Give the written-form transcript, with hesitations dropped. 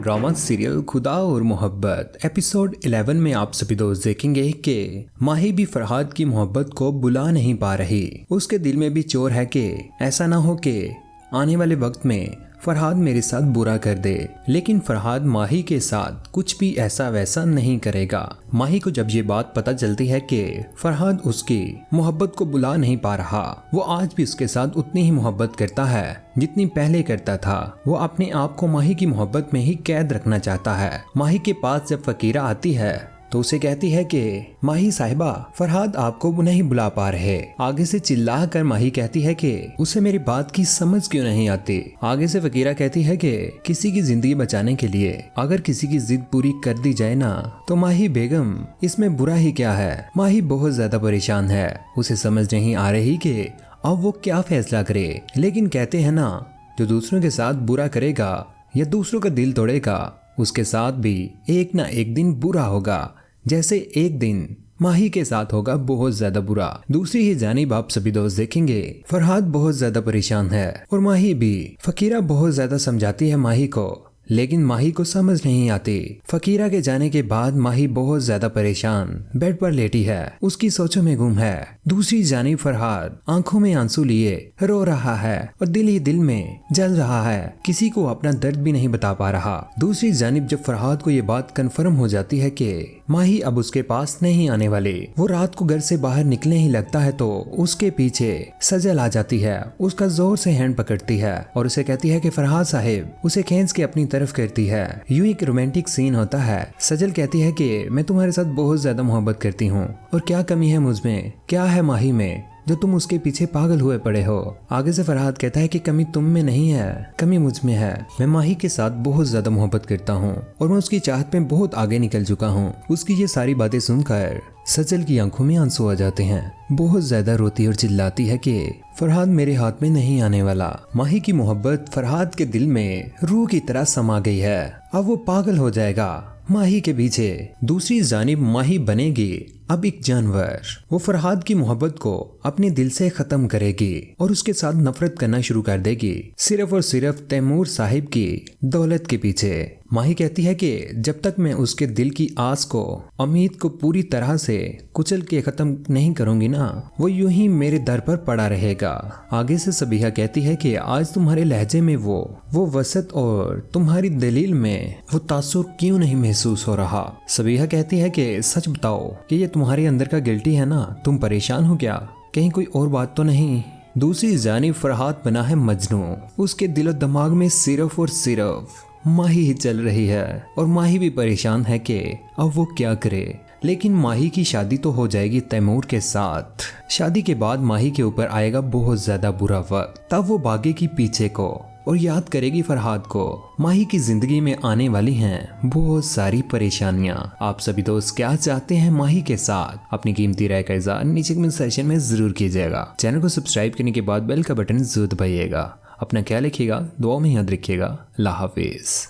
Drama serial खुदा और मोहब्बत एपिसोड 11 में आप सभी दोस्त देखेंगे कि माही भी फरहाद की मोहब्बत को बुला नहीं पा रही। उसके दिल में भी चोर है कि ऐसा ना हो कि आने वाले वक्त में फरहाद मेरे साथ बुरा कर दे, लेकिन फरहाद माही के साथ कुछ भी ऐसा वैसा नहीं करेगा। माही को जब ये बात पता चलती है कि फरहाद उसकी मोहब्बत को बुला नहीं पा रहा, वो आज भी उसके साथ उतनी ही मोहब्बत करता है जितनी पहले करता था। वो अपने आप को माही की मोहब्बत में ही कैद रखना चाहता है। माही के पास जब फकीरा आती है तो उसे कहती है कि माही साहिबा, फरहाद आपको नहीं बुला पा रहे। आगे से चिल्ला कर माही कहती है कि उसे मेरी बात की समझ क्यों नहीं आती। आगे से फकीरा कहती है कि किसी की जिंदगी बचाने के लिए अगर किसी की जिद पूरी कर दी जाए ना, तो माही बेगम इसमें बुरा ही क्या है। माही बहुत ज्यादा परेशान है, उसे समझ नहीं आ रही कि अब वो क्या फैसला करे। लेकिन कहते हैं ना, जो दूसरों के साथ बुरा करेगा या दूसरों का दिल तोड़ेगा, उसके साथ भी एक ना एक दिन बुरा होगा। जैसे एक दिन माही के साथ होगा बहुत ज्यादा बुरा। दूसरी ही जानिब आप सभी दोस्त देखेंगे फरहाद बहुत ज्यादा परेशान है और माही भी। फकीरा बहुत ज्यादा समझाती है माही को, लेकिन माही को समझ नहीं आती। फकीरा के जाने के बाद माही बहुत ज्यादा परेशान बेड पर लेटी है, उसकी सोचों में गुम है। दूसरी जानिब फरहाद आंखों में आंसू लिए रो रहा है और दिल ही दिल में जल रहा है, किसी को अपना दर्द भी नहीं बता पा रहा। दूसरी जानिब जब फरहाद को ये बात कंफर्म हो जाती है कि माही अब उसके पास नहीं आने वाली, वो रात को घर से बाहर निकलने ही लगता है तो उसके पीछे सजल आ जाती है। उसका जोर से हैंड पकड़ती है और उसे कहती है कि फरहाद साहिब, उसे खींच के अपनी तरफ करती है। यूं एक रोमांटिक सीन होता है। सजल कहती है कि मैं तुम्हारे साथ बहुत ज्यादा मोहब्बत करती हूँ और क्या कमी है मुझमें, क्या है माही में जो तुम उसके पीछे पागल हुए पड़े हो। आगे से फरहाद कहता है कि कमी तुम में नहीं है, कमी मुझ में है। मैं माही के साथ बहुत ज्यादा मोहब्बत करता हूँ और मैं उसकी चाहत में बहुत आगे निकल चुका हूँ। उसकी ये सारी बातें सुनकर सजल की आंखों में आंसू आ जाते हैं। बहुत ज्यादा रोती और चिल्लाती है कि फरहाद मेरे हाथ में नहीं आने वाला। माही की मोहब्बत फरहाद के दिल में रूह की तरह समा गई है। अब वो पागल हो जाएगा माही के पीछे। दूसरी जानिब माही बनेगी अब एक जानवर। वो फरहाद की मोहब्बत को अपने दिल से खत्म करेगी और उसके साथ नफरत करना शुरू कर देगी, सिर्फ और सिर्फ तैमूर साहिब की दौलत के पीछे। माही कहती है कि जब तक मैं उसके दिल की आस को, उम्मीद को पूरी तरह से कुचल के खत्म नहीं करूंगी ना, वो यूं ही मेरे दर पर पड़ा रहेगा। आगे से सबीहा कहती है कि आज तुम्हारे लहजे में वो वसत और तुम्हारी दलील में वो तासुर क्यों नहीं महसूस हो रहा। सबीहा कहती है कि सच बताओ कि ये तुम्हारे अंदर का गिल्टी है ना, तुम परेशान हो क्या, कहीं कोई और बात तो नहीं। दूसरी जानिब फरहाद बना है मजनू, उसके दिलो दिमाग में सिर्फ और सिर्फ माही ही चल रही है और माही भी परेशान है कि अब वो क्या करे। लेकिन माही की शादी तो हो जाएगी तैमूर के साथ। शादी के बाद माही के ऊपर आएगा बहुत ज्यादा बुरा वक्त। तब वो भागेगी पीछे को और याद करेगी फरहाद को। माही की जिंदगी में आने वाली हैं बहुत सारी परेशानियां। आप सभी दोस्त क्या चाहते हैं माही के साथ? अपनी कीमती राय का इज़हार नीचे कमेंट सेक्शन में जरूर कीजिएगा। चैनल को सब्सक्राइब करने के बाद बेल का बटन जरूर दबाइएगा। अपना ख्याल रखिएगा, दुआ में याद रखिएगा। अल्लाह हाफिज।